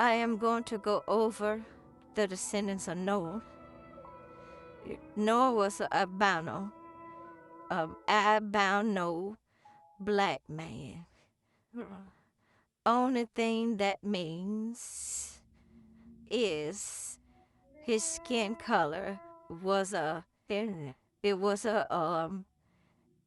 I am going to go over the descendants of Noah. Noah was albino black man. Only thing that means is his skin color was a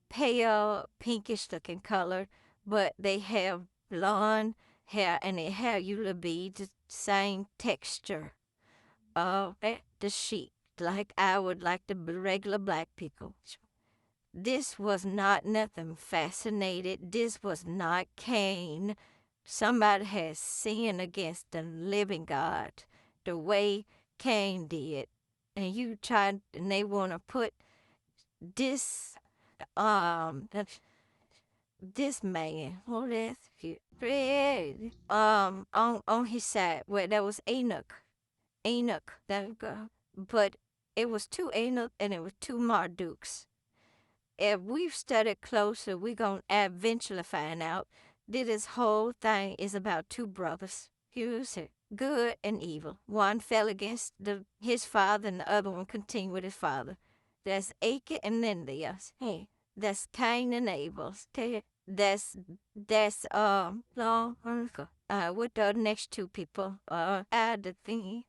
pale pinkish looking color, but they have blonde hair and their hair usually be the same texture of the sheep, like I would like the regular black people. This was not nothing fascinated. This was not Cain. Somebody has sinned against the living God the way Cain did. And you tried, and they want to put this, this man, on his side, where there was Enoch, but it was two Enoch and it was two Marduks. If we've studied closer, we're going to eventually find out that this whole thing is about two brothers. Here's it. Good and evil. One fell against his father and the other one continued with his father. That's Achan and Lindias. Hey, that's Cain and Abel's. That's with the next two people, add the thing,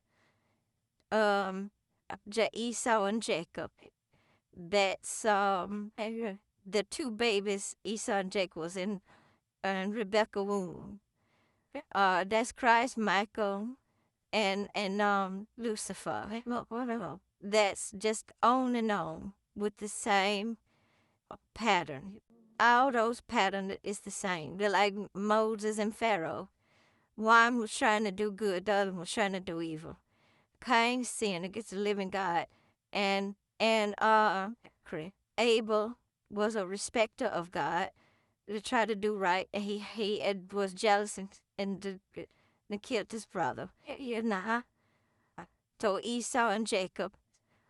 Esau and Jacob. That's the two babies Esau and Jacob was in, and Rebecca womb. That's Christ, Michael, and Lucifer. That's just on and on with the same pattern. All those patterns is the same. They're like Moses and Pharaoh. One was trying to do good, the other was trying to do evil. Cain sinned against the living God, and Abel was a respecter of God to try to do right, and he was jealous and killed his brother. So Esau and Jacob,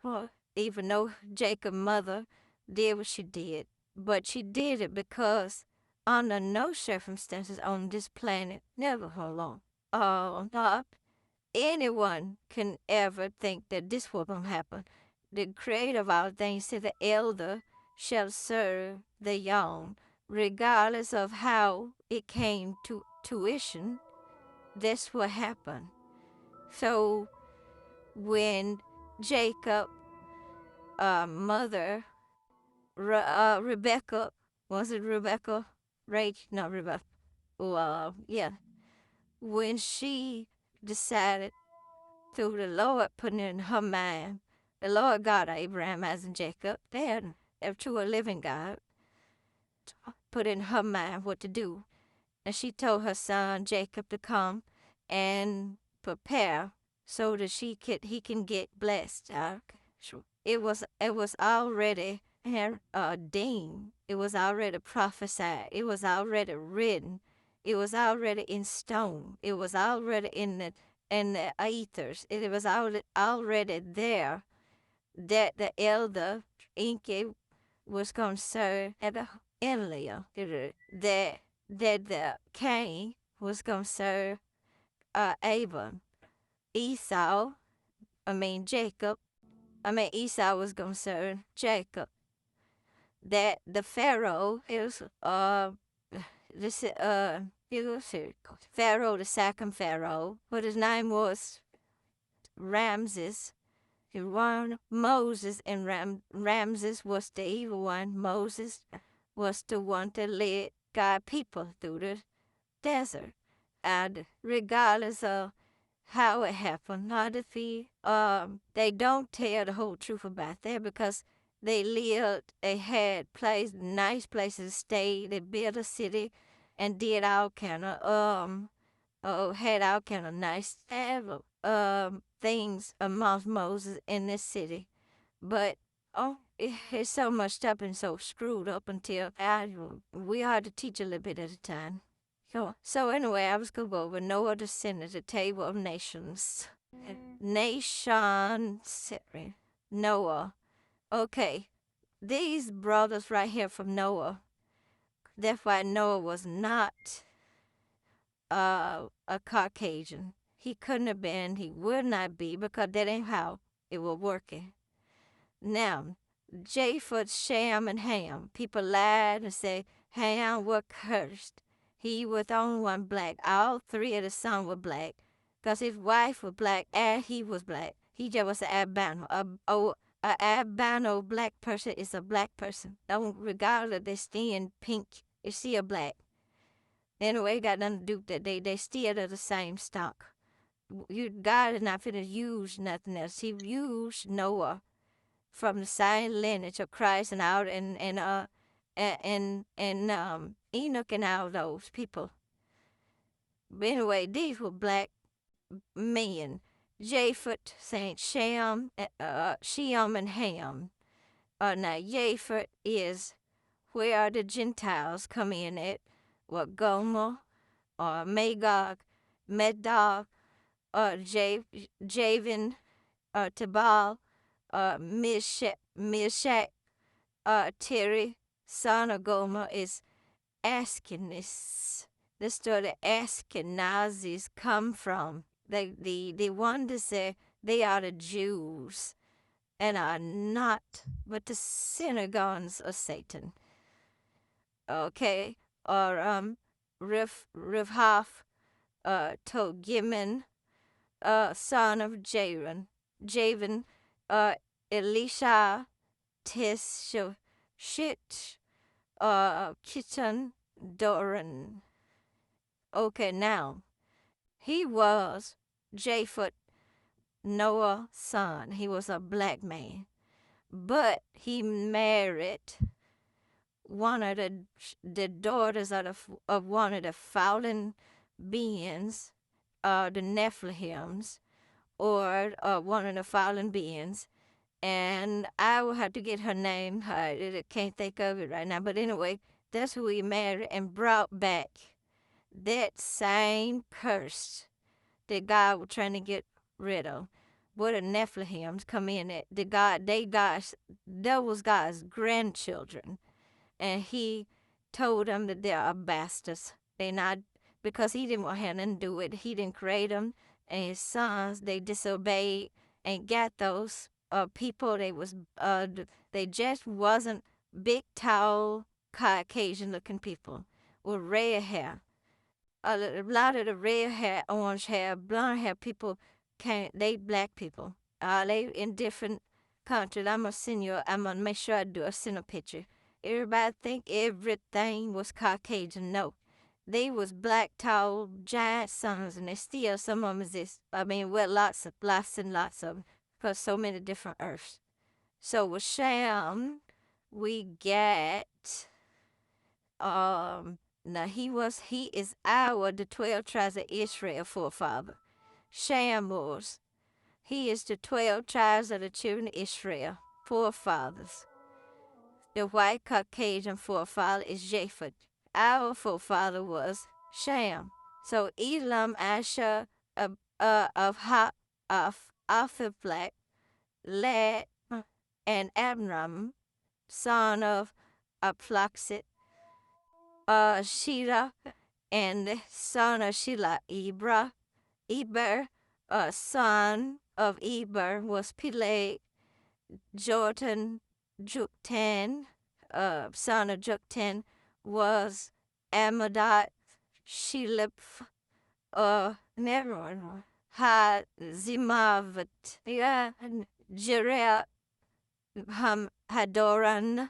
well, even though Jacob's mother did what she did, but she did it because under no circumstances on this planet, never for long, anyone can ever think that this will happen. The creator of all things said the elder shall serve the young, regardless of how it came to tuition. This will happen. So when Jacob, mother, Rebecca, was it Rebecca? Right? No, Rebecca. Well, yeah. When she decided through the Lord putting in her mind, the Lord God of Abraham, Isaac, and Jacob, they're true a living God, put in her mind what to do. And she told her son Jacob to come and prepare so that he can get blessed. It was already ordained. It was already prophesied. It was already written. It was already in stone. It was already in the ethers. It was already there that the elder Enki was going to serve at the Elia. That the Cain was going to serve Abel. Esau was going to serve Jacob. That the Pharaoh is Pharaoh, the second Pharaoh, what his name was Ramses. Moses, and Ramses was the evil one. Moses was the one that led God people through the desert. And regardless of how it happened, not if they don't tell the whole truth about that because they had nice places to stay, they built a city and did all kind of, had all kind of nice things amongst Moses in this city. But it's so much up and so screwed up until we had to teach a little bit at a time. So anyway, I was going to go over Noah descended the table of nations. Noah. Okay, these brothers right here from Noah, that's why Noah was not a Caucasian. he couldn't have been, he would not be, because that ain't how it was working. Now, Japheth, Shem, and Ham. People lied and say Ham was cursed. He was the only one black. All three of the sons were black. Because his wife was black and he was black. He just was an albino. A albino black person is a black person. Don't regardless of their skin pink, is still black. Anyway, it got nothing to do with that. They still are the same stock. God is not finna use nothing else. He used Noah from the same lineage of Christ and out and Enoch and all those people. But anyway, these were black men. Japheth, Saint Shem, Shem and Ham. Now Japheth is where the Gentiles come in at. What Gomer, or Magog, Medog, Javan, Tabal, Meshach, Terry, son of Gomer, is asking this. This where the Ashkenazis come from. They want to say they are the Jews and are not, but the synagogues of Satan. Okay, or Rivhaf, Togiman, son of Javan, Elisha, Tishit, Kitchen, Doran. Okay, now, he was Japheth, Noah's son. He was a black man. But he married one of the daughters of one of the fallen beings, the Nephilims, or one of the fallen beings. And I will have to get her name. I can't think of it right now. But anyway, that's who he married and brought back that same curse that God was trying to get rid of. What the Nephilims come in at that was God's grandchildren. And he told them that they are bastards. They not, because he didn't want to have nothing to do with it. He didn't create them. And his sons, they disobeyed and got those people. They just wasn't big, tall, Caucasian looking people with red hair. A lot of the red hair, orange hair, blonde hair people they black people. They in different countries. I'm gonna make sure I send a picture. Everybody think everything was Caucasian. No. They was black, tall, giant sons, and they still, some of them exist. I mean, well, lots and lots of them, because so many different earths. So with Shem, we get, now he is the 12 tribes of Israel forefather. Shem was, he is the 12 tribes of the children of Israel forefathers. The white Caucasian forefather is Japheth. Our forefather was Shem. So Elam, Asher, of Alphablack, Lad, and Amram, son of Aploxit, Shelah, and son of Shelah, Eber, son of Eber was Peleg, Jordan, Joktan, son of Joktan was Amadot, Shelip, Zimavat, Jerel, Hadoran,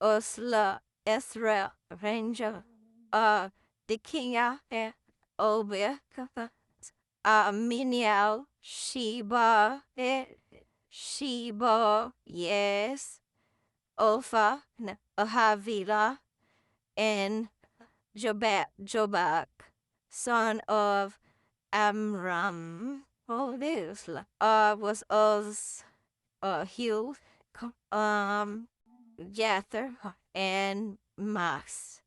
Osla, Ezra, Ranger, Dikia, Obia, Minial, Sheba, yes, Opha, Havila, and Jobak, son of Amram. Oh, this was Uz, Hugh, Jather, and Mas.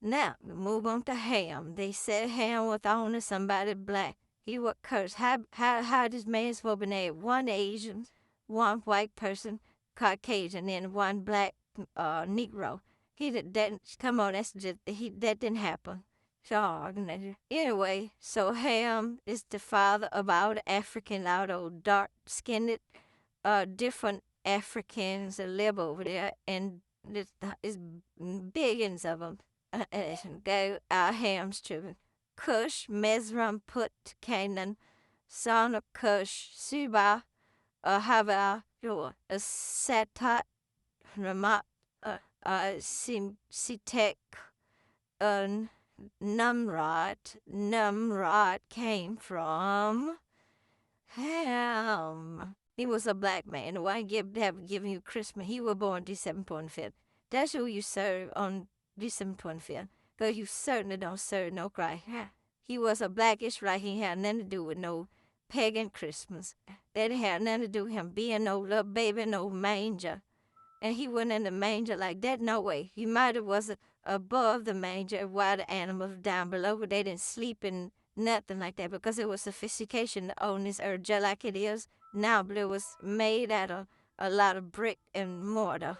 Now, move on to Ham. They said Ham was only somebody black. He was cursed. How this man's supposed to be one Asian, one white person, Caucasian, and one black Negro. That didn't happen. So, anyway, so Ham is the father of all the African, all those dark-skinned, different Africans that live over there, and there's billions of them. They are Ham's children. Cush, Mizraim, Put, Canaan, son of Cush, Suba, Hava, Setat, Ramat, Sitek, Nimrod. Nimrod came from Ham. He was a black man. Why have given you Christmas? He was born December 25th. That's who you serve on December 25th. Because you certainly don't serve no Christ. He was a black Israelite. He had nothing to do with no pagan Christmas. That had nothing to do with him being no little baby, no manger. And he went in the manger like that. No way. He might have was above the manger while the animals down below, but they didn't sleep in nothing like that because it was sophistication on this earth, just like it is now. But it was made out of a lot of brick and mortar.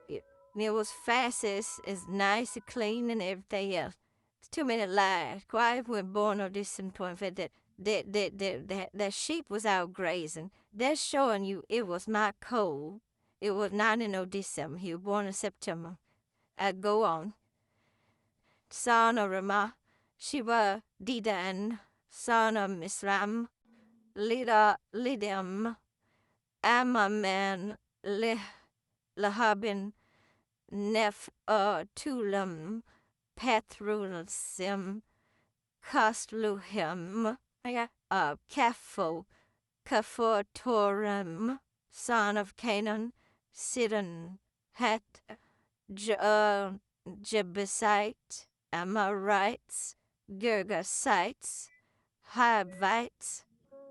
It was fast, it's nice and clean and everything else. It's too many lies. Quiet when born on this point that that sheep was out grazing. That's showing you it was not cold. It was not in no December. He was born in September. I go on. Son of Ramah, Shiva Didan, son of Misram, Lidam, Amaman, Lahabin, Tulam, Petrusim, Kastluhim, Kafo, Kafotorim, son of Canaan, Sidon, Het, Jebusite, Amorites, Girgasites, Hivites,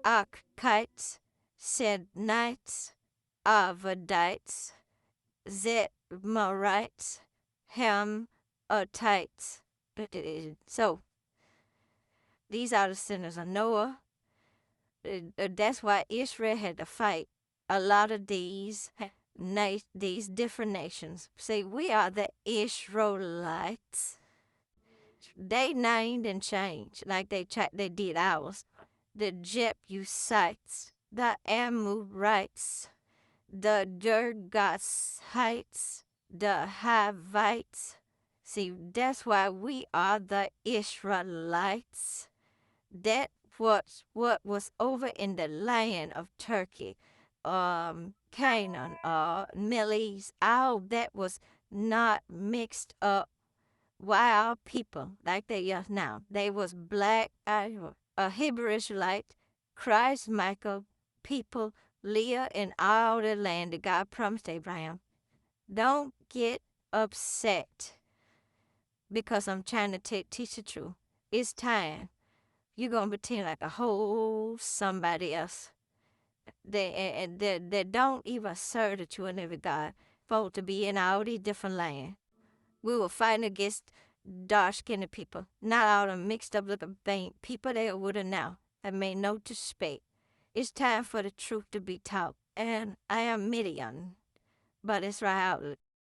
Archites, Sednites, Arvadites, Zetmarites, Hamites. So, these are the sinners of Noah. That's why Israel had to fight a lot of these different nations. See, we are the Israelites. They named and changed like they did ours. The Jebusites, the Amorites, the Girgasites, the Hivites. See, that's why we are the Israelites. That was what was over in the land of Turkey, Canaan, Middle East. All that was not mixed up wild people like they are now. They was black, Hebrew Israelite, Christ, Michael, people, Leah, and all the land that God promised Abraham. Don't get upset because I'm trying to teach the truth. It's time. You're going to pretend like a whole somebody else. They don't even serve the true and living God for to be in all these different lands. We were fighting against dark-skinned people, not all the mixed up looking people that would have now have made no disrespect. It's time for the truth to be taught. And I am Midian, but it's right out.